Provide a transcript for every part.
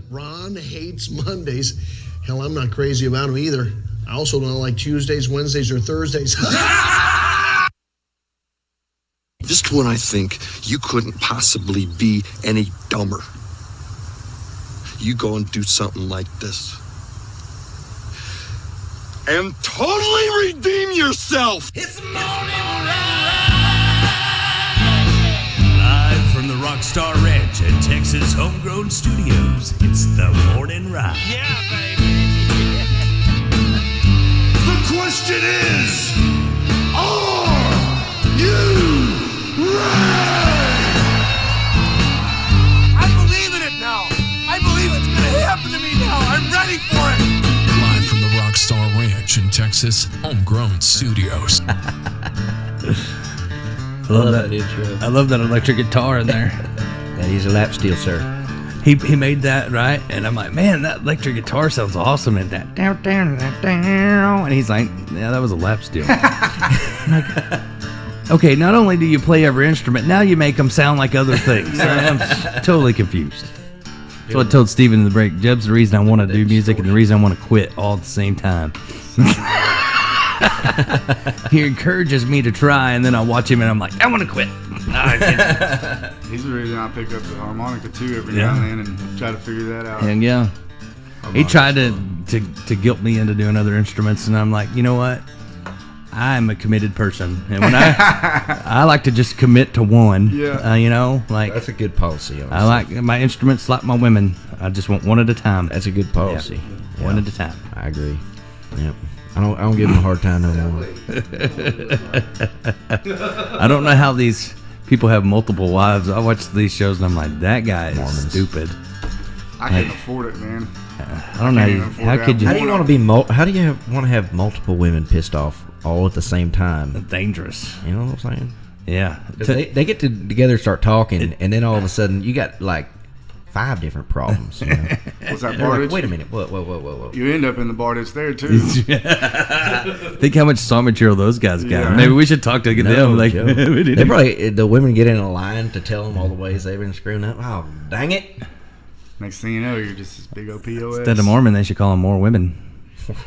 Ron hates Mondays. Hell, I'm not crazy about them either. I also don't like Tuesdays, Wednesdays, or Thursdays. Just when I think you couldn't possibly be any dumber, you go and do something like this. And totally redeem yourself! It's the morning ride. Live from the Rockstar Ranch at Texas Homegrown Studios, it's the morning ride. Yeah, baby. The question is, are you ready? I believe in it now. I believe it's going to happen to me now. I'm ready for it. Live from the Rockstar Ranch in Texas Homegrown Studios. I love that electric guitar in there. Yeah, he's a lap steel, sir. He made that, right? And I'm like, man, that electric guitar sounds awesome. And that down, and he's like, yeah, that was a lap steel. Like, okay, not only do you play every instrument, now you make them sound like other things. I'm totally confused. That's what I told Steven in the break. Jeb's the reason I want to do music and the reason I want to quit all at the same time. He encourages me to try, and then I watch him and I'm like, I want to quit. He's the reason I pick up the harmonica too every now and then and try to figure that out. And he tried to guilt me into doing other instruments, and I'm like, you know what? I'm a committed person, and when I like to just commit to one. Like That's a good policy. I like my instruments like my women. I just want one at a time. That's a good policy. Yeah. One at a time. I agree. Yep. I don't give him a hard time no more. I don't know how these people have multiple wives. I watch these shows and I'm like, that guy is stupid. I can't afford it, man. I don't know. How could you? How do you want to be? How do you want to have multiple women pissed off all at the same time? Dangerous. You know what I'm saying? Yeah. They get together, start talking, and then all of a sudden you got like 5 different problems. You know? What's that They're bar? like, wait a minute. Whoa. You end up in the bar that's there too. Think how much song material those guys got. Yeah. Maybe we should talk to them. Like, they probably the women get in a line to tell them all the ways they've been screwing up. Oh, dang it! Next thing you know, you're just this big old POS. Instead of Mormon, they should call them more women. Where do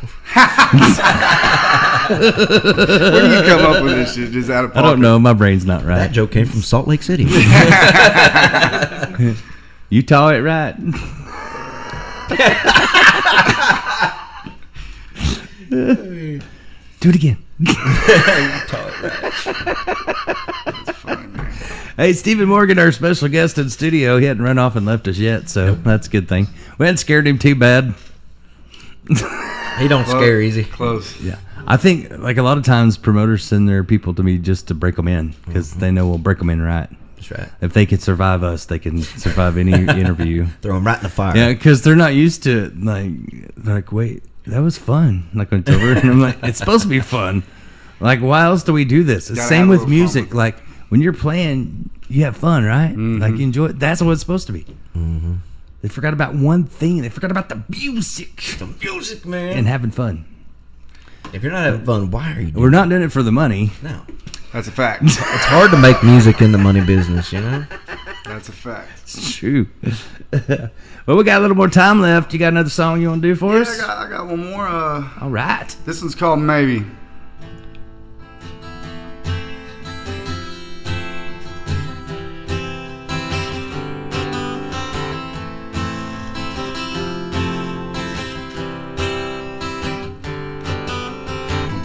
you come up with this shit? Just out of pocket? I don't know. My brain's not right. That joke came from Salt Lake City. You taught it right. Do it again. That's funny, man. Hey, Stephen Morgan, our special guest in studio. He hadn't run off and left us yet, so that's a good thing. We hadn't scared him too bad. He don't scare easy. Close. Yeah. I think, like, a lot of times promoters send their people to me just to break them in because they know we'll break them in right. That's right. If they can survive us, they can survive any interview. Throw them right in the fire. Yeah, because they're not used to it. Like, they're like, wait, that was fun. Like, when it's over, and I'm like, it's supposed to be fun. Like, why else do we do this? It's the same with music. Like, when you're playing, you have fun, right? Mm-hmm. Like, you enjoy it. That's what it's supposed to be. Mm-hmm. They forgot about one thing. They forgot about the music. The music, man. And having fun. If you're not having fun, why are you doing We're not doing it for the money. No. That's a fact. It's hard to make music in the money business, you know? That's a fact. It's true. Well, we got a little more time left. You got another song you want to do for us? I got one more. All right. This one's called Maybe.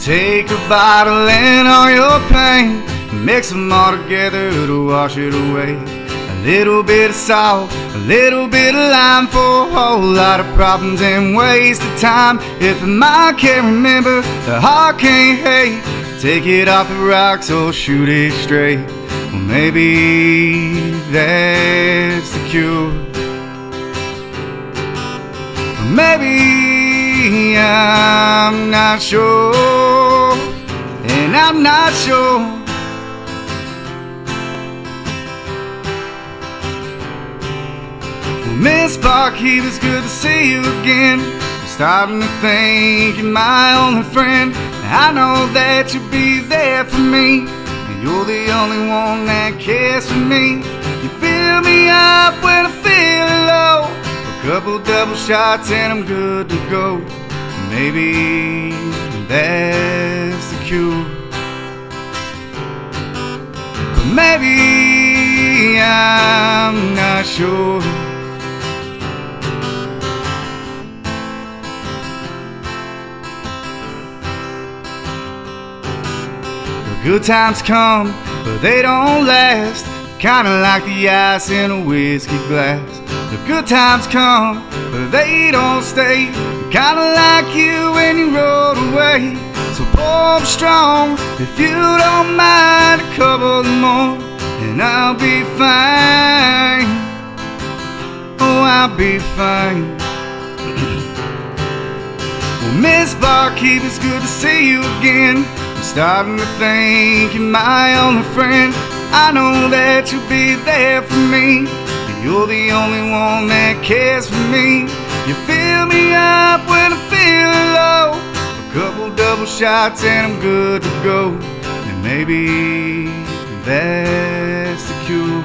Take a bottle and all your pain, mix them all together to wash it away. A little bit of salt, a little bit of lime for a whole lot of problems and waste of time. If the mind can't remember, the heart can't hate. Take it off the rocks or shoot it straight. Well, maybe that's the cure. Or maybe I'm not sure, and I'm not sure. Well, Miss Barkeep, it's good to see you again. I'm starting to think you're my only friend. I know that you'll be there for me, and you're the only one that cares for me. You fill me up when I feel low. A couple couple double shots and I'm good to go. Maybe that's the cure. But maybe I'm not sure. The good times come, but they don't last. Kinda like the ice in a whiskey glass. The good times come, but they don't stay. Kinda like you when you rode away. So pour 'em strong, if you don't mind, a couple more, and I'll be fine. Oh, I'll be fine. Well, Miss Barkeep, it's good to see you again. I'm starting to think you're my only friend. I know that you'll be there for me, and you're the only one that cares for me. You fill me up when I'm feeling low. A couple double shots and I'm good to go. And maybe that's the cure.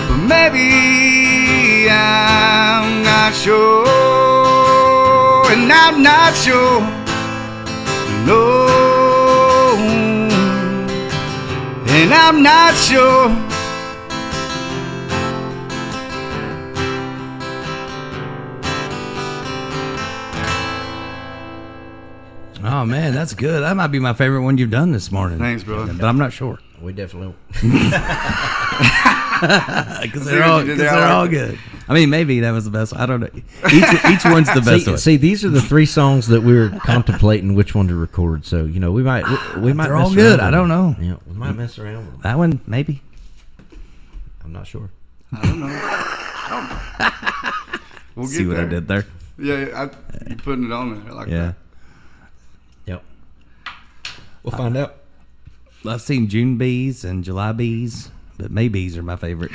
But maybe I'm not sure. And I'm not sure. No. And I'm not sure. Oh man, that's good. That might be my favorite one you've done this morning. Thanks, brother. But I'm not sure. We definitely. Because they're all good. I mean, maybe that was the best. I don't know. Each one's the best one. See, these are the 3 songs that we were contemplating which one to record. So we might. They're all good. I don't know. Yeah, we might mess around with them. That one, maybe. I'm not sure. I don't know. We'll See get what there. I did there? Yeah, you're putting it on there. I like that. Yep. We'll find out. I've seen June bees and July bees, but May bees are my favorite.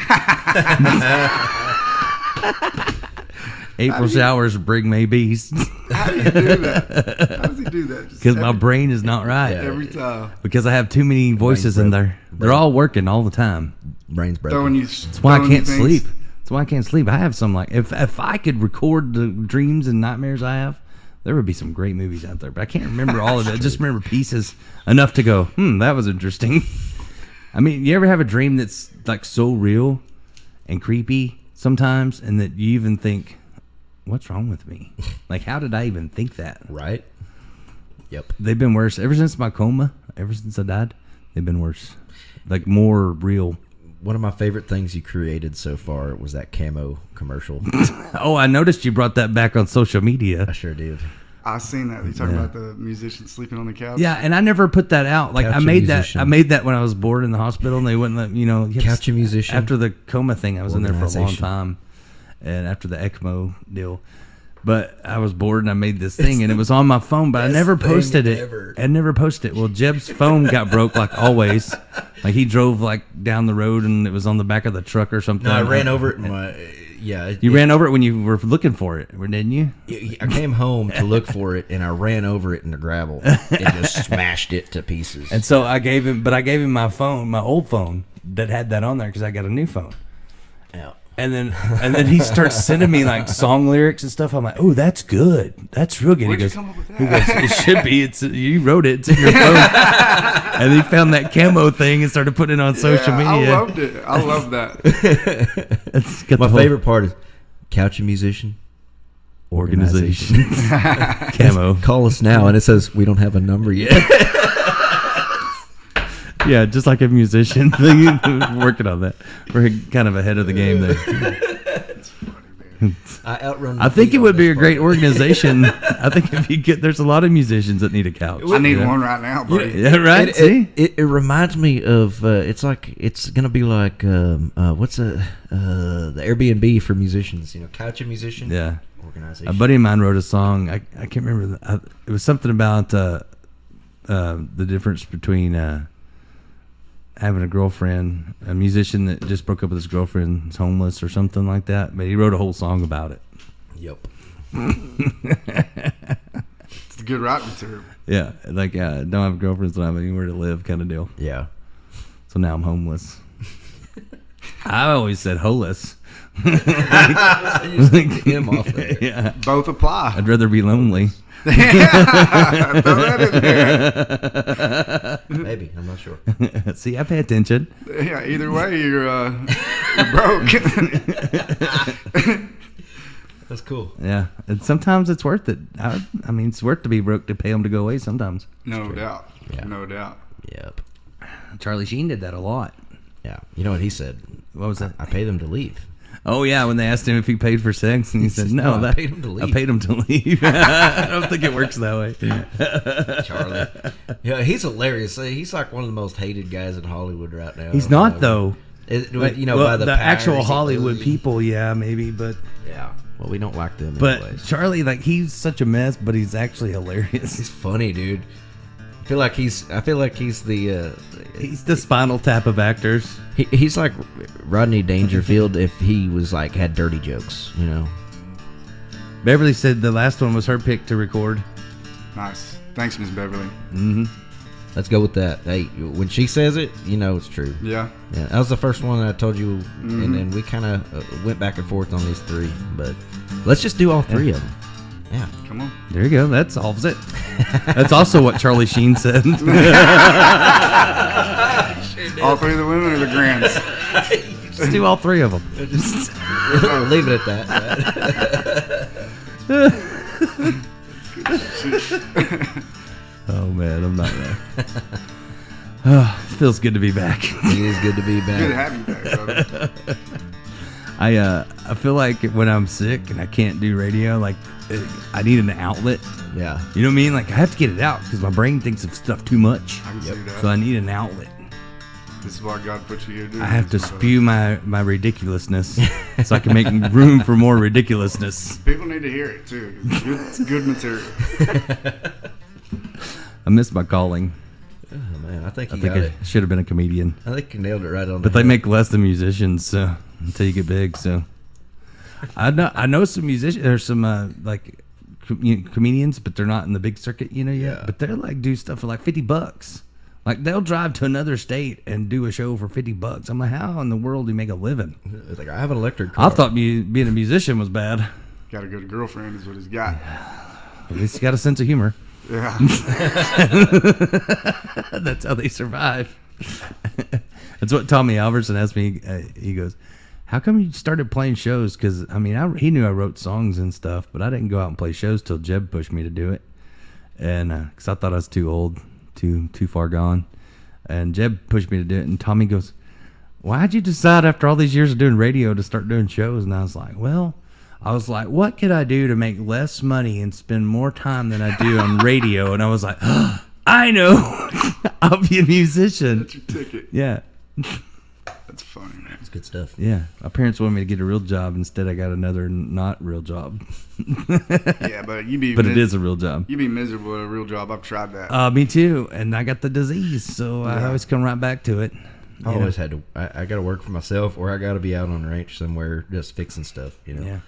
April showers bring May bees. How do you do that? How does he do that? Because my brain is not right. Every time. Because I have too many voices in there. They're all working all the time. Brain's broken. Throwing you. That's why I can't sleep. That's why I can't sleep. I have some if I could record the dreams and nightmares I have, there would be some great movies out there. But I can't remember all of it. I just remember pieces enough to go, that was interesting. I mean, you ever have a dream that's like so real and creepy sometimes, and that you even think, what's wrong with me? Like, how did I even think that? Right. Yep. They've been worse ever since my coma. Ever since I died, they've been worse. Like more real. One of my favorite things you created so far was that camo commercial. Oh, I noticed you brought that back on social media. I sure did. I seen that. You talking about the musician sleeping on the couch? Yeah, and I never put that out. Like Couch I made musician. that. I made that when I was bored in the hospital, and they wouldn't let you have Couch musician. After the coma thing, I was in there for a long Organization. time, and after the ECMO deal. But I was bored, and I made this thing, and it was on my phone, but I never posted it. I never posted it. Well, Jeb's phone got broke, like always. Like he drove like down the road, and it was on the back of the truck or something. No, I ran over it. You ran over it when you were looking for it, didn't you? I came home to look for it, and I ran over it in the gravel and just smashed it to pieces. And so I gave him my phone, my old phone that had that on there because I got a new phone. Yeah. And then he starts sending me like song lyrics and stuff. I'm like, oh, that's good. That's real good. Where'd he you goes, come up with that? He goes, it should be. You wrote it. It's in your phone. And he found that camo thing and started putting it on social media. I loved it. I love that. It's got My the whole favorite part is couch and musician organization. Camo. Call us now, and it says we don't have a number yet. Yeah, just like a musician thing. Working on that. We're kind of ahead of the game there. I think it would be a great organization. I think if you there's a lot of musicians that need a couch. I need one right now, buddy. Yeah, right. See, It reminds me of it's gonna be like what's the Airbnb for musicians? Couch and musician. yeah. Organization. A buddy of mine wrote a song. I can't remember. It was something about the difference between having a girlfriend, a musician that just broke up with his girlfriend, is homeless or something like that. But he wrote a whole song about it. Yep. It's the good writing material. Yeah, like don't have girlfriends, don't have anywhere to live, kind of deal. Yeah. So now I'm homeless. I always said holeless. Him off there. Yeah. Both apply. I'd rather be lonely. Throw that in there. Maybe, I'm not sure. See, I pay attention. Yeah, either way, you're broke. That's cool. Yeah, and sometimes it's worth it. I mean, it's worth to be broke to pay them to go away sometimes. No doubt. Yeah. No doubt. Yep. Charlie Sheen did that a lot. Yeah. You know what he said? What was that? I pay them to leave. Oh, yeah, when they asked him if he paid for sex, and he said, no, I paid him to leave. I paid him to leave. I don't think it works that way. Charlie. Yeah, he's hilarious. He's like one of the most hated guys in Hollywood right now. He's not, though. You know, by the actual powers Hollywood of the- people, yeah, maybe, but... Yeah. Well, we don't like them But anyways. Charlie, like, he's such a mess, but he's actually hilarious. He's funny, dude. I feel like he's the He's the Spinal Tap of actors. he's like Rodney Dangerfield if he was like had dirty jokes, you know. Beverly said the last one was her pick to record. Nice. Thanks, Miss Beverly. Mm-hmm. Let's go with that. Hey, when she says it, you know it's true. Yeah. Yeah, that was the first one that I told you, and then we kind of went back and forth on these three. But let's just do all three of them. Yeah. Come on. There you go. That solves it. That's also what Charlie Sheen said. All three of the women or the grands? Just do all three of them. We'll leave it at that. Oh, man, I'm not there. Oh, it feels good to be back. It is good to be back. Good to have you back, brother. I feel like when I'm sick and I can't do radio, like I need an outlet. Yeah. You know what I mean? Like I have to get it out because my brain thinks of stuff too much. I can see that. So I need an outlet. This is why God put you here to do. I have to this, spew my ridiculousness so I can make room for more ridiculousness. People need to hear it too. It's good material. I miss my calling. Oh man, I think I you think got I it. should have been a comedian. I think you nailed it right on. But the they head. make less than musicians, so until you get big. So I know some musicians. There's some comedians, but they're not in the big circuit, yet. Yeah. But they're like do stuff for like $50. Like they'll drive to another state and do a show for $50. I'm like, how in the world do you make a living? It's like I have an electric car. I thought being a musician was bad. Got a good girlfriend is what he's got. At least you got a sense of humor. Yeah. That's how they survive. That's what Tommy Alverson asked me. He goes, how come you started playing shows? Because, I mean, he knew I wrote songs and stuff, but I didn't go out and play shows till Jeb pushed me to do it. And because I thought I was too old, too far gone. And Jeb pushed me to do it. And Tommy goes, why'd you decide after all these years of doing radio to start doing shows? And I was like, what could I do to make less money and spend more time than I do on radio? And I was like, oh, I know. I'll be a musician. That's your ticket. Yeah. That's funny, man. It's good stuff. Yeah. My parents wanted me to get a real job. Instead, I got another not real job. Yeah, but But it is a real job. You'd be miserable at a real job. I've tried that. Me too. And I got the disease, so I always come right back to it. I always had to. I got to work for myself, or I got to be out on the ranch somewhere just fixing stuff. You know. Yeah.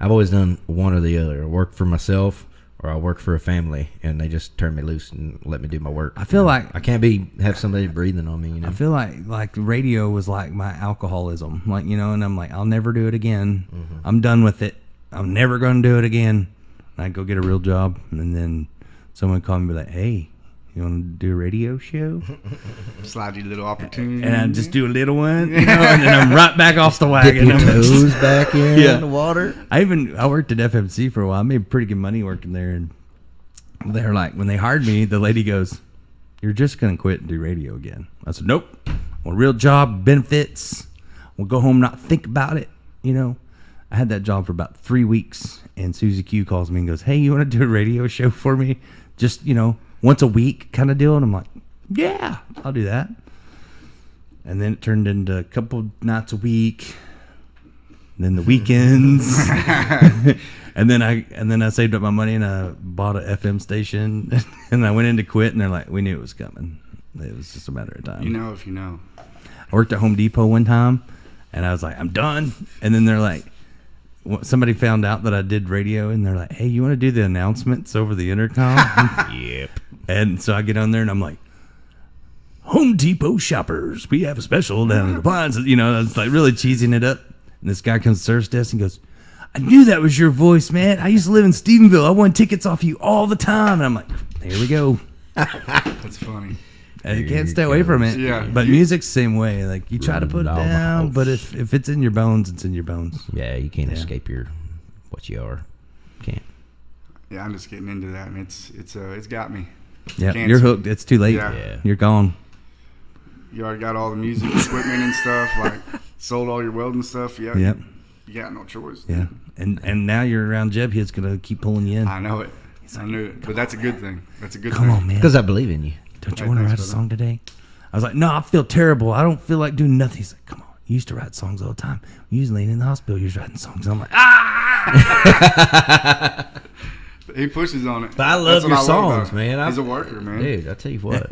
I've always done one or the other. I work for myself, or I work for a family, and they just turn me loose and let me do my work. I feel like I can't have somebody breathing on me. You know. I feel like radio was like my alcoholism, and I'm like, I'll never do it again. Mm-hmm. I'm done with it. I'm never going to do it again. And I go get a real job, and then someone called me and be like, hey, you want to do a radio show? Slide you a little opportunity. And I just do a little one, and then I'm right back off the Dip wagon. your toes back in the water. I worked at FMC for a while. I made pretty good money working there, and they're like, when they hired me, the lady goes, "You're just gonna quit and do radio again." I said, "Nope. I want a real job, benefits. We'll go home, not think about it." I had that job for about 3 weeks, and Susie Q calls me and goes, "Hey, you want to do a radio show for me? Just once a week kind of deal." And I'm like, "Yeah, I'll do that." And then it turned into a couple nights a week, and then the weekends. And then I saved up my money and I bought an FM station, and I went in to quit, and they're like, "We knew it was coming. It was just a matter of time." You know if you know. I worked at Home Depot one time, and I was like, "I'm done." And then they're like, somebody found out that I did radio, and they're like, "Hey, you want to do the announcements over the intercom?" Yep. And so I get on there, and I'm like, Home Depot shoppers, we have a special down at appliances. You know, it's like really cheesing it up. And this guy comes to the service desk and goes, I knew that was your voice, man. I used to live in Stephenville. I won tickets off you all the time. And I'm like, here we go. That's funny. And you can't stay away from it. Yeah. But music's the same way. Like, you try to put it down, but if it's in your bones, it's in your bones. Yeah, you can't escape what you are. Can't. Yeah, I'm just getting into that, and it's got me. Yeah, Can't you're see- hooked. It's too late. Yeah. You're gone. You already got all the music equipment and stuff, like sold all your welding stuff. Yeah. Yep. You got no choice. Yeah. And now you're around Jeb. He's going to keep pulling you in. I know it. I knew it. But that's a good thing. That's a good Come thing. on, man. Because I believe in you. Don't you Hey, want to thanks, write a brother. song today? I was like, no, I feel terrible. I don't feel like doing nothing. He's like, come on. You used to write songs all the time. You was laying in the hospital. You was writing songs. I'm like, He pushes on it. But I love That's what your about songs, him. man. He's a worker, man. Dude, I tell you what.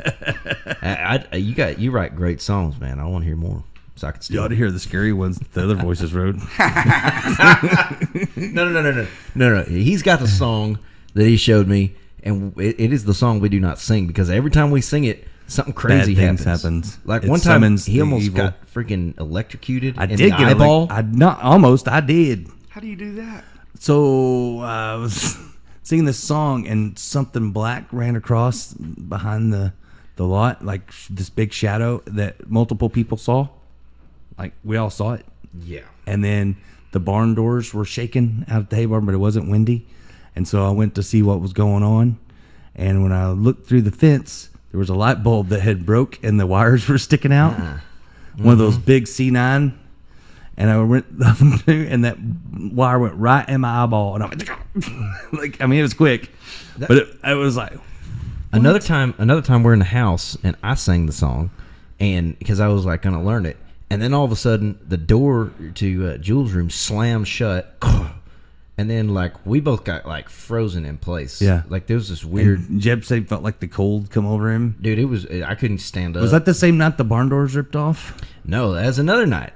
You write great songs, man. I want to hear more. So I can you still. ought to hear the scary ones the other voices wrote. No. He's got the song that he showed me, and it is the song we do not sing because every time we sing it, something crazy things happens. happens. Like It one time, summons he the almost evil. got freaking electrocuted. I in did the get eyeball. I did. How do you do that? So I was singing this song, and something black ran across behind the lot, like this big shadow that multiple people saw. Like, we all saw it. Yeah. And then the barn doors were shaking out at the hay barn, but it wasn't windy. And so I went to see what was going on. And when I looked through the fence, there was a light bulb that had broke and the wires were sticking out. One of those big C9. And I went up and that wire went right in my eyeball. And I went, like, I mean, it was quick. But it was like, Another time we're in the house and I sang the song, and because I was like gonna learn it, and then all of a sudden the door to Jules' room slammed shut, and then like we both got like frozen in place. Yeah. like there was this weird and Jeb said he felt like the cold come over him. dude. It was I couldn't stand up. Was that the same night the barn doors ripped off? No, that was another night.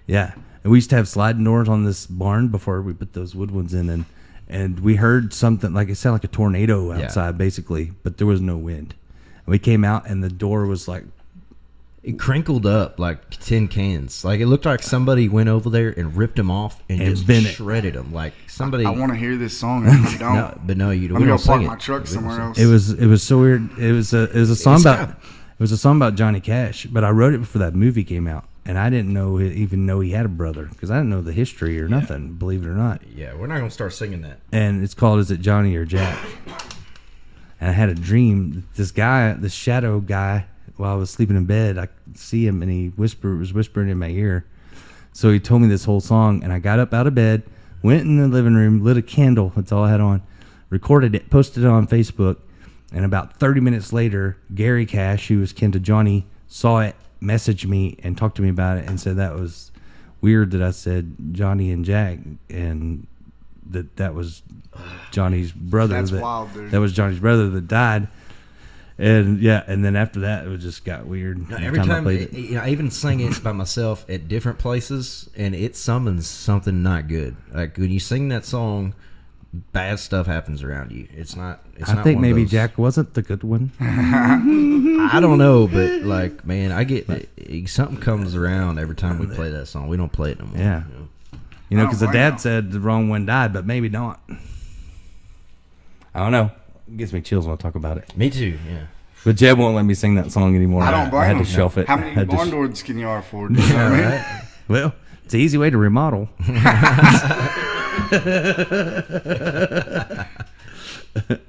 Yeah. And we used to have sliding doors on this barn before we put those wood ones in. And we heard something, like it sounded like a tornado outside, basically, but there was no wind. And we came out, and the door was like, It crinkled up like tin cans. Like it looked like somebody went over there and ripped them off and just bent it. shredded them. Like somebody. I want to hear this song, and I don't. No, but no, you I'm we gonna don't go park sing my it. truck somewhere else. it was so weird. It was a song It's about got- it was a song about Johnny Cash, but I wrote it before that movie came out, and I didn't even know he had a brother because I didn't know the history or nothing. Believe it or not. Yeah, we're not gonna start singing that. And it's called "Is It Johnny or Jack?" And I had a dream. This guy, this shadow guy, while I was sleeping in bed, I could see him, and he was whispering in my ear. So he told me this whole song, and I got up out of bed, went in the living room, lit a candle. That's all I had on. Recorded it, posted it on Facebook, and about 30 minutes later, Gary Cash, who was kin to Johnny, saw it, messaged me, and talked to me about it, and said that was weird that I said Johnny and Jack, and that was Johnny's brother. That's wild, dude. That was Johnny's brother that died. And yeah, and then after that, it just got weird. No, every time I played it. I even sang it by myself at different places, and it summons something not good. Like when you sing that song, bad stuff happens around you. It's not. I think maybe Jack wasn't the good one. I don't know, but like, man, I get something comes around every time we play that song. We don't play it no more. Yeah. You know? Because the dad said the wrong one died, but maybe not. I don't know. It gives me chills when I talk about it. Me too. Yeah. But Jeb won't let me sing that song anymore. I don't blame I had to him. shelf it. How I many had to barn doors can you afford? You know what I mean? Well, it's an easy way to remodel.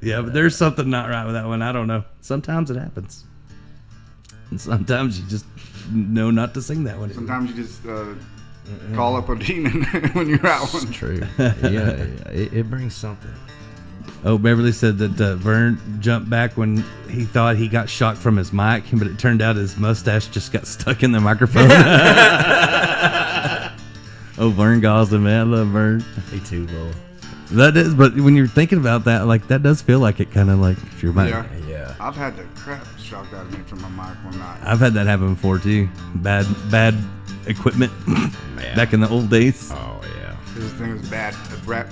Yeah, but there's something not right with that one. I don't know. Sometimes it happens. And sometimes you just know not to sing that one. Sometimes you just call up a demon when you're out one. True. Yeah. It brings something. Oh, Beverly said that Vern jumped back when he thought he got shocked from his mic, but it turned out his mustache just got stuck in the microphone. Oh, Vern Gosling, man. I love Vern. Me too, bro. That is, but when you're thinking about that, like, that does feel like it kind of like if your mic. Yeah. I've had the crap shocked out of me from my mic one night. I've had that happen before, too. Bad equipment back in the old days. Oh, yeah. This thing was bad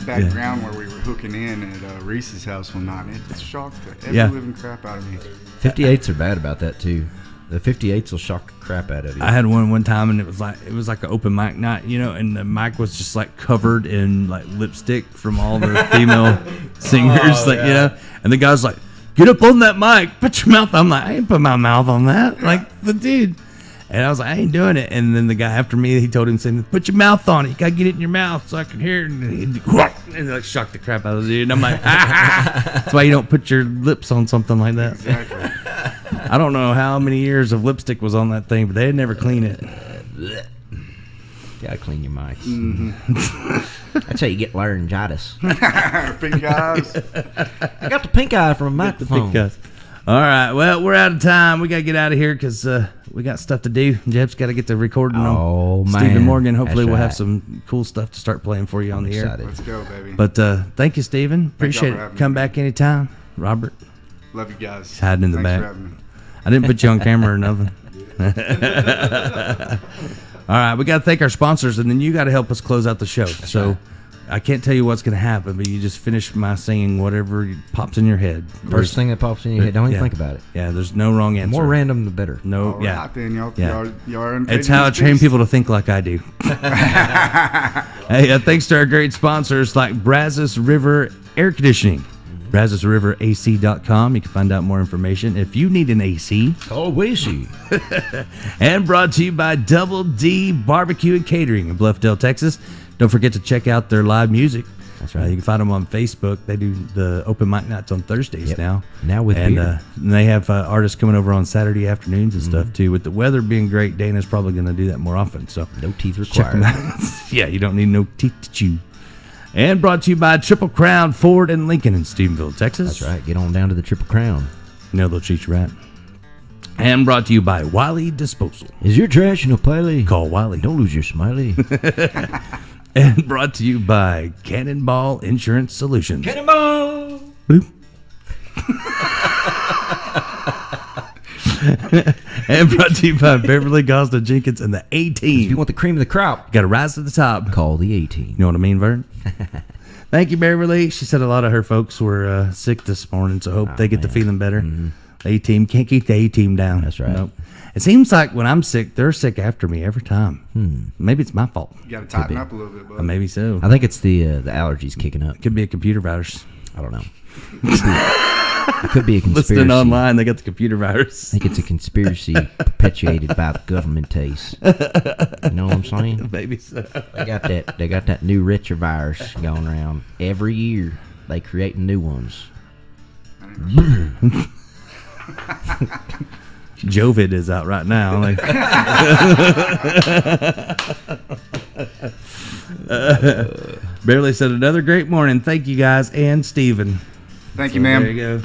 Yeah. ground where we were hooking in at Reese's house one night, and it shocked the ever Yeah. living crap out of me. 58s are bad about that too. The 58s will shock the crap out of you. I had one time, and it was like an open mic night, you know, and the mic was just like covered in like lipstick from all the female singers, you know. And the guy's like, "Get up on that mic, put your mouth." I'm like, I ain't put my mouth on that, like the dude. And I was like, I ain't doing it. And then the guy after me, he told him, saying, "Put your mouth on it. You gotta get it in your mouth so I can hear it." And he like shocked the crap out of the dude. And I'm like, that's why you don't put your lips on something like that. Exactly. I don't know how many years of lipstick was on that thing, but they'd never clean it. Gotta clean your mic. That's how you get laryngitis. Pink eyes. I got the pink eye from a microphone. All right, well, we're out of time. We got to get out of here because we got stuff to do. Jeb's got to get the recording on Stephen man. Morgan. Hopefully That's we'll have right. some cool stuff to start playing for you on the air. Excited. Let's go, baby. But thank you, Stephen. Appreciate for it. having Come me. back anytime. Robert, Love you guys. he's hiding in the Thanks back. for having me. I didn't put you on camera or nothing. All right, we got to thank our sponsors, and then you got to help us close out the show. So I can't tell you what's going to happen, but you just finish my singing whatever pops in your head. First thing that pops in your head, don't even Yeah. think about it. Yeah, there's no wrong answer. The more random, the better. No, All yeah. right, then y'all, Yeah. y'all are It's how I train people to think like I do. Hey, thanks to our great sponsors like Brazos River Air Conditioning. BrazosRiverAC.com. You can find out more information if you need an AC. Oh, we see. And brought to you by Double D Barbecue and Catering in Bluffdale, Texas. Don't forget to check out their live music. That's right. You can find them on Facebook. They do the open mic nights on Thursdays Yep. now. Now with and beer. and they have artists coming over on Saturday afternoons and stuff too. With the weather being great, Dana's probably going to do that more often. So No teeth check them required. out. Yeah, you don't need no teeth to chew. And brought to you by Triple Crown Ford and Lincoln in Stephenville, Texas. That's right. Get on down to the Triple Crown. You know they'll treat you right. And brought to you by Wiley Disposal. Is your trash in a piley? Call Wiley. Don't lose your smiley. And brought to you by Cannonball Insurance Solutions. Cannonball! Bloop. And brought to you by Beverly Gosda Jenkins and the If you A-Team. want the cream of the crop, Got to rise to the top. call the A-Team. You know what I mean, Vern? Thank you, Beverly. She said a lot of her folks were sick this morning, so hope they get to feeling better. The A-Team can't keep the A-Team down. That's right. Nope. It seems like when I'm sick, they're sick after me every time. Maybe it's my fault. You got to tighten up a little bit, bud. Maybe so. I think it's the allergies kicking up. Could be a computer virus. I don't know. It could be a conspiracy. Listening online, they got the computer virus. I think it's a conspiracy perpetuated by the government taste. You know what I'm saying? Maybe so. They got that new retrovirus going around every year. They create new ones. Jovid is out right now. Like, Barely said another great morning. Thank you guys and Steven. Thank you, ma'am. There you go.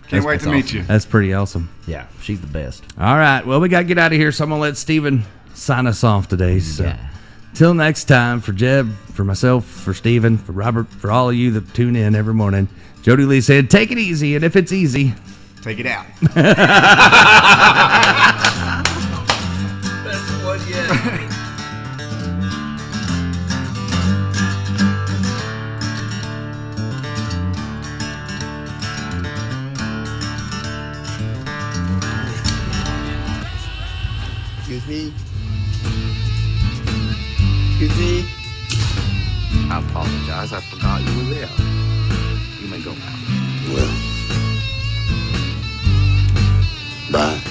Can't wait to meet you. That's pretty awesome. Yeah, she's the best. All right. Well, we got to get out of here, so I'm going to let Steven sign us off today. So, Yeah. till next time, for Jeb, for myself, for Steven, for Robert, for all of you that tune in every morning, Jody Lee said, take it easy, and if it's easy, Take it out. Excuse me? Excuse me? I apologize. I forgot you were there. You may go now. Well, bye.